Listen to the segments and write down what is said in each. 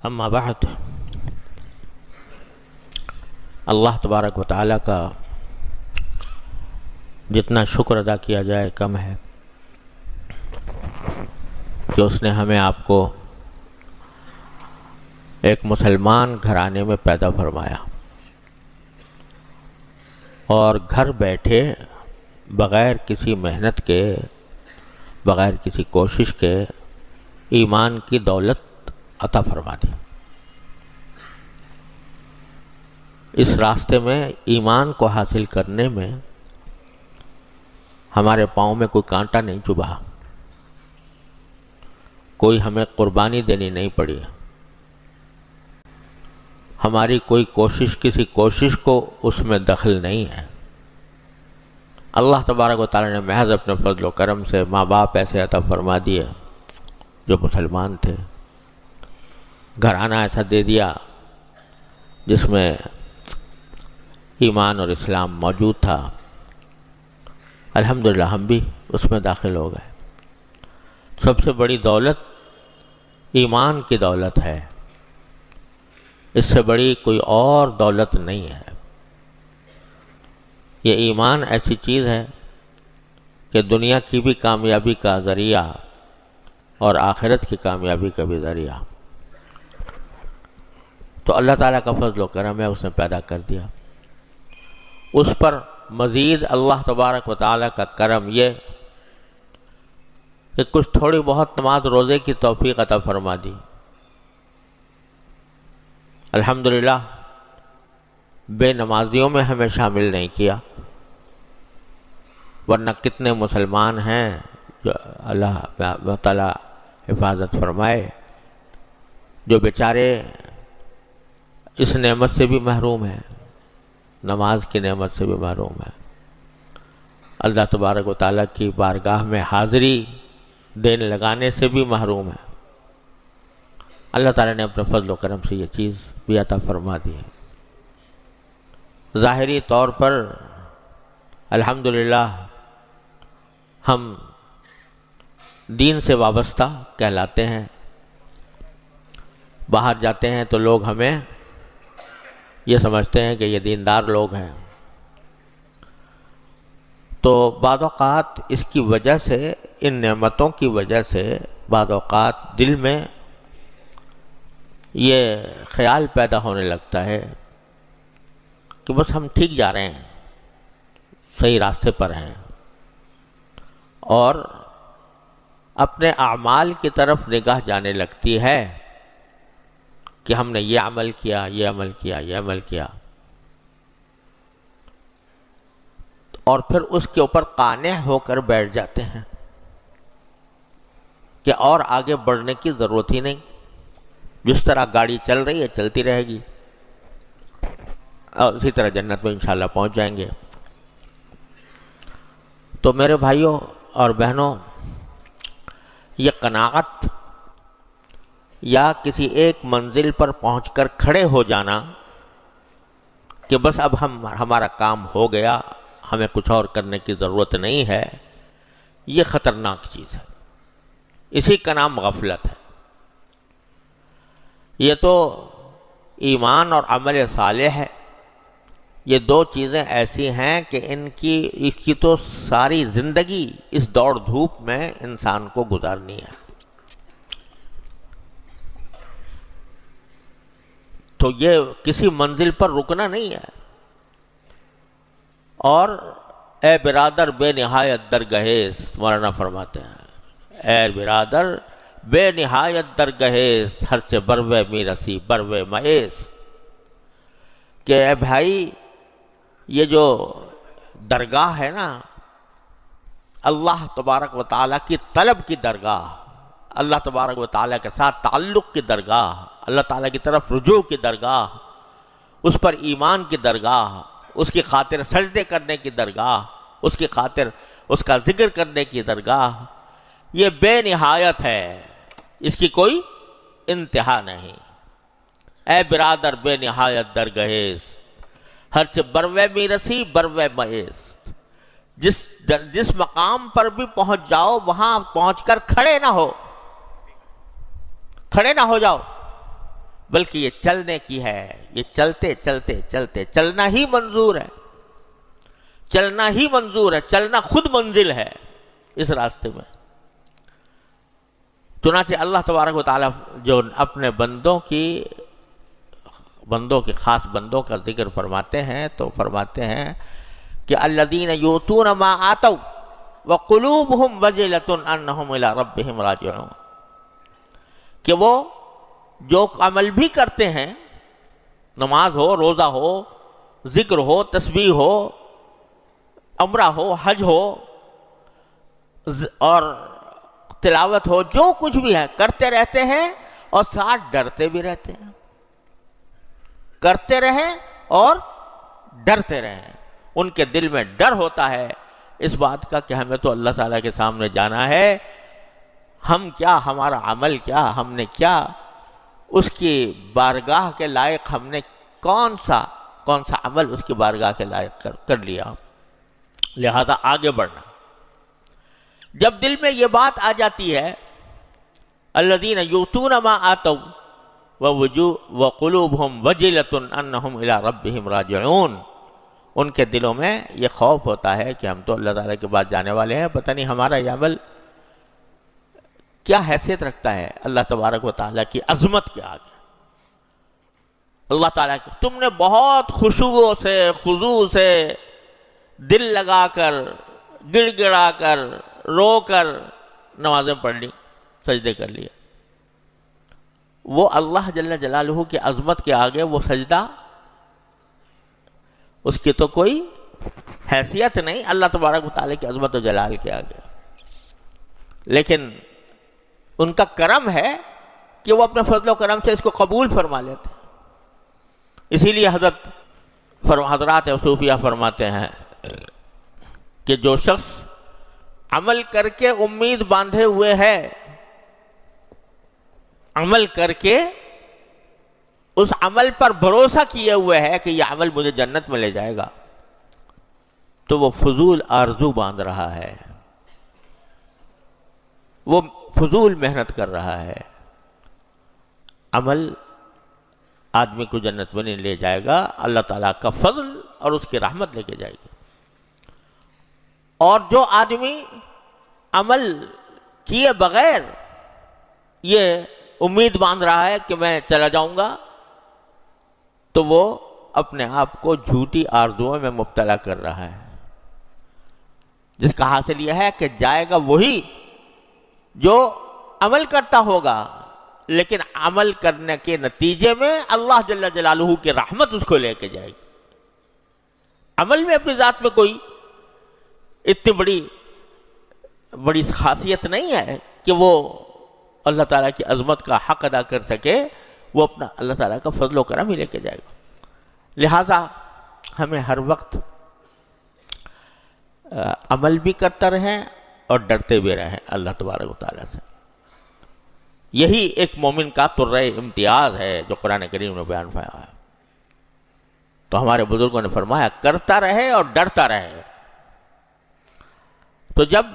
اما بعد، اللہ تبارک و تعالیٰ کا جتنا شکر ادا کیا جائے کم ہے کہ اس نے ہمیں آپ کو ایک مسلمان گھرانے میں پیدا فرمایا اور گھر بیٹھے بغیر کسی محنت کے، بغیر کسی کوشش کے ایمان کی دولت عطا فرما دی۔ اس راستے میں ایمان کو حاصل کرنے میں ہمارے پاؤں میں کوئی کانٹا نہیں چبھا، کوئی ہمیں قربانی دینی نہیں پڑی، ہماری کوئی کوشش، کسی کوشش کو اس میں دخل نہیں ہے۔ اللہ تبارک و تعالی نے محض اپنے فضل و کرم سے ماں باپ ایسے عطا فرما دیے جو مسلمان تھے، گھرانہ ایسا دے دیا جس میں ایمان اور اسلام موجود تھا۔ الحمدللہ ہم بھی اس میں داخل ہو گئے۔ سب سے بڑی دولت ایمان کی دولت ہے، اس سے بڑی کوئی اور دولت نہیں ہے۔ یہ ایمان ایسی چیز ہے کہ دنیا کی بھی کامیابی کا ذریعہ اور آخرت کی کامیابی کا بھی ذریعہ۔ تو اللہ تعالیٰ کا فضل و کرم ہے، اس نے پیدا کر دیا۔ اس پر مزید اللہ تبارک و تعالیٰ کا کرم یہ کہ کچھ تھوڑی بہت نماز روزے کی توفیق عطا فرما دی۔ الحمدللہ بے نمازیوں میں ہمیں شامل نہیں کیا، ورنہ کتنے مسلمان ہیں جو اللہ تعالیٰ حفاظت فرمائے، جو بیچارے اس نعمت سے بھی محروم ہیں، نماز کی نعمت سے بھی محروم ہے، اللہ تبارک و تعالیٰ کی بارگاہ میں حاضری دین لگانے سے بھی محروم ہے۔ اللہ تعالیٰ نے اپنے فضل و کرم سے یہ چیز بھی عطا فرما دی ہے۔ ظاہری طور پر الحمدللہ ہم دین سے وابستہ کہلاتے ہیں، باہر جاتے ہیں تو لوگ ہمیں یہ سمجھتے ہیں کہ یہ دیندار لوگ ہیں۔ تو بعض اوقات اس کی وجہ سے، ان نعمتوں کی وجہ سے بعض اوقات دل میں یہ خیال پیدا ہونے لگتا ہے کہ بس ہم ٹھیک جا رہے ہیں، صحیح راستے پر ہیں، اور اپنے اعمال کی طرف نگاہ جانے لگتی ہے کہ ہم نے یہ عمل کیا، یہ عمل کیا، یہ عمل کیا، اور پھر اس کے اوپر قانع ہو کر بیٹھ جاتے ہیں کہ اور آگے بڑھنے کی ضرورت ہی نہیں، جس طرح گاڑی چل رہی ہے چلتی رہے گی اور اسی طرح جنت میں انشاءاللہ پہنچ جائیں گے۔ تو میرے بھائیوں اور بہنوں، یہ قناعت یا کسی ایک منزل پر پہنچ کر کھڑے ہو جانا کہ بس اب ہمارا کام ہو گیا، ہمیں کچھ اور کرنے کی ضرورت نہیں ہے، یہ خطرناک چیز ہے، اسی کا نام غفلت ہے۔ یہ تو ایمان اور عمل صالح ہے، یہ دو چیزیں ایسی ہیں کہ اس کی تو ساری زندگی اس دوڑ دھوپ میں انسان کو گزارنی ہے۔ تو یہ کسی منزل پر رکنا نہیں ہے۔ اور اے برادر بے نہایت درگہیز، مولانا فرماتے ہیں، اے برادر بے نہایت درگہیز، ہرچہ بروے می رسی بروے مہیس، کہ اے بھائی یہ جو درگاہ ہے نا، اللہ تبارک و تعالیٰ کی طلب کی درگاہ، اللہ تبارک و تعالیٰ کے ساتھ تعلق کی درگاہ، اللہ تعالیٰ کی طرف رجوع کی درگاہ، اس پر ایمان کی درگاہ، اس کی خاطر سجدے کرنے کی درگاہ، اس کی خاطر اس کا ذکر کرنے کی درگاہ، یہ بے نہایت ہے، اس کی کوئی انتہا نہیں۔ اے برادر بے نہایت درگہیز، ہرچہ بروے می رسی بروے مہیس، جس مقام پر بھی پہنچ جاؤ وہاں پہنچ کر کھڑے نہ ہو جاؤ، بلکہ یہ چلنے کی ہے. یہ چلتے چلتے چلتے چلنا ہی منظور ہے، چلنا ہی منظور ہے، چلنا خود منزل ہے اس راستے میں. چنانچہ اللہ تبارک و تعالیٰ جو اپنے بندوں کے خاص بندوں کا ذکر فرماتے ہیں تو فرماتے ہیں کہ الذین یؤتون ما آتوا وقلوبہم وجلۃ انہم الی ربہم راجعون، کہ وہ جو عمل بھی کرتے ہیں، نماز ہو، روزہ ہو، ذکر ہو، تسبیح ہو، عمرہ ہو، حج ہو اور تلاوت ہو، جو کچھ بھی ہے کرتے رہتے ہیں اور ساتھ ڈرتے بھی رہتے ہیں. کرتے رہیں اور ڈرتے رہیں. ان کے دل میں ڈر ہوتا ہے اس بات کا کہ ہمیں تو اللہ تعالیٰ کے سامنے جانا ہے، ہم کیا، ہمارا عمل کیا، ہم نے کیا اس کی بارگاہ کے لائق، ہم نے کون سا عمل اس کی بارگاہ کے لائق کر لیا. لہذا آگے بڑھنا. جب دل میں یہ بات آ جاتی ہے الذین یؤتون ما آتوا وقلوبہم وجلۃ انہم الی ربہم راجعون، ان کے دلوں میں یہ خوف ہوتا ہے کہ ہم تو اللہ تعالیٰ کے پاس جانے والے ہیں، پتہ نہیں ہمارا یہ عمل کیا حیثیت رکھتا ہے اللہ تبارک و تعالیٰ کی عظمت کے آگے. اللہ تعالیٰ کی تم نے بہت خشوع سے، خضوع سے، دل لگا کر، گڑ گڑا کر، رو کر نمازیں پڑھ لی، سجدے کر لیے. وہ اللہ جل جلالہ کی عظمت کے آگے وہ سجدہ، اس کی تو کوئی حیثیت نہیں اللہ تبارک و تعالیٰ کی عظمت و جلال کے آگے. لیکن ان کا کرم ہے کہ وہ اپنے فضل و کرم سے اس کو قبول فرما لیتے ہیں. اسی لیے حضرات صوفیہ فرماتے ہیں کہ جو شخص عمل کر کے امید باندھے ہوئے ہے، عمل کر کے اس عمل پر بھروسہ کیے ہوئے ہے کہ یہ عمل مجھے جنت میں لے جائے گا، تو وہ فضول آرزو باندھ رہا ہے، وہ فضول محنت کر رہا ہے. عمل آدمی کو جنت میں نہیں لے جائے گا، اللہ تعالیٰ کا فضل اور اس کی رحمت لے کے جائے گی. اور جو آدمی عمل کیے بغیر یہ امید باندھ رہا ہے کہ میں چلا جاؤں گا، تو وہ اپنے آپ کو جھوٹی آرزوؤں میں مبتلا کر رہا ہے، جس کا حاصل یہ ہے کہ جائے گا وہی جو عمل کرتا ہوگا، لیکن عمل کرنے کے نتیجے میں اللہ جل جلالہ کی رحمت اس کو لے کے جائے گی. عمل میں اپنی ذات میں کوئی اتنی بڑی خاصیت نہیں ہے کہ وہ اللہ تعالیٰ کی عظمت کا حق ادا کر سکے، وہ اپنا اللہ تعالیٰ کا فضل و کرم ہی لے کے جائے گا. لہٰذا ہمیں ہر وقت عمل بھی کرتا رہیں اور ڈرتے بھی رہیں اللہ تبارک و تعالیٰ سے. یہی ایک مومن کا طرۂ امتیاز ہے جو قرآن کریم نے بیان فرمایا ہے. تو ہمارے بزرگوں نے فرمایا کرتا رہے اور ڈرتا رہے. تو جب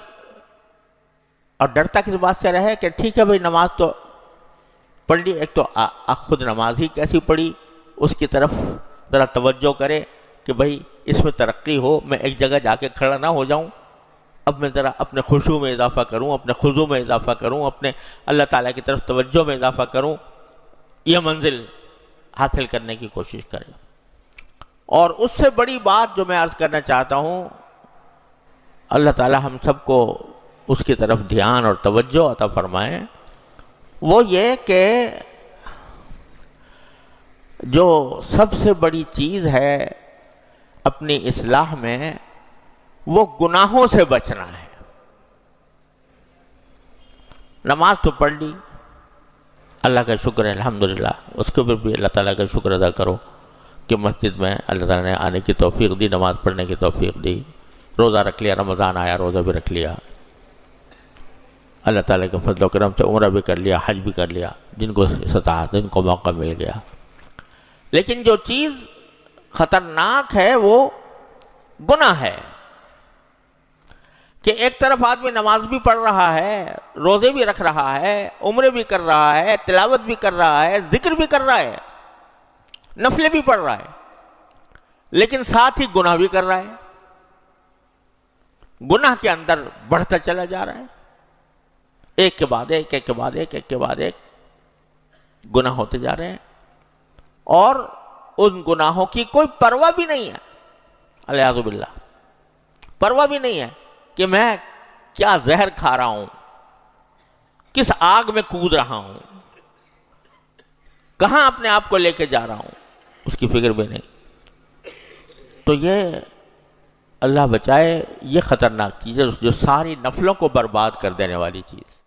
اور ڈرتا کس بات سے رہے کہ ٹھیک ہے بھئی نماز تو پڑھ لی، ایک تو خود نماز ہی کیسی پڑھی اس کی طرف ذرا توجہ کرے کہ بھئی اس میں ترقی ہو، میں ایک جگہ جا کے کھڑا نہ ہو جاؤں، اب میں ذرا اپنے خشوع میں اضافہ کروں، اپنے خضوع میں اضافہ کروں، اپنے اللہ تعالیٰ کی طرف توجہ میں اضافہ کروں، یہ منزل حاصل کرنے کی کوشش کریں. اور اس سے بڑی بات جو میں عرض کرنا چاہتا ہوں، اللہ تعالیٰ ہم سب کو اس کی طرف دھیان اور توجہ عطا فرمائے، وہ یہ کہ جو سب سے بڑی چیز ہے اپنی اصلاح میں، وہ گناہوں سے بچنا ہے. نماز تو پڑھ لی، اللہ کا شکر ہے الحمدللہ، اس کے اوپر بھی اللہ تعالیٰ کا شکر ادا کرو کہ مسجد میں اللہ تعالیٰ نے آنے کی توفیق دی، نماز پڑھنے کی توفیق دی. روزہ رکھ لیا، رمضان آیا روزہ بھی رکھ لیا، اللہ تعالیٰ کے فضل و کرم سے عمرہ بھی کر لیا، حج بھی کر لیا، جن کو استطاعت، جن کو موقع مل گیا. لیکن جو چیز خطرناک ہے وہ گناہ ہے. کہ ایک طرف آدمی نماز بھی پڑھ رہا ہے، روزے بھی رکھ رہا ہے، عمرے بھی کر رہا ہے، تلاوت بھی کر رہا ہے، ذکر بھی کر رہا ہے، نفلیں بھی پڑھ رہا ہے، لیکن ساتھ ہی گناہ بھی کر رہا ہے، گناہ کے اندر بڑھتا چلا جا رہا ہے، ایک کے بعد ایک، ایک کے بعد ایک، ایک کے بعد ایک گناہ ہوتے جا رہے ہیں، اور ان گناہوں کی کوئی پرواہ بھی نہیں ہے، الیاذ باللہ، پرواہ بھی نہیں ہے کہ میں کیا زہر کھا رہا ہوں، کس آگ میں کود رہا ہوں، کہاں اپنے آپ کو لے کے جا رہا ہوں، اس کی فکر بھی نہیں۔ تو یہ اللہ بچائے، یہ خطرناک چیز ہے جو ساری نفلوں کو برباد کر دینے والی چیز۔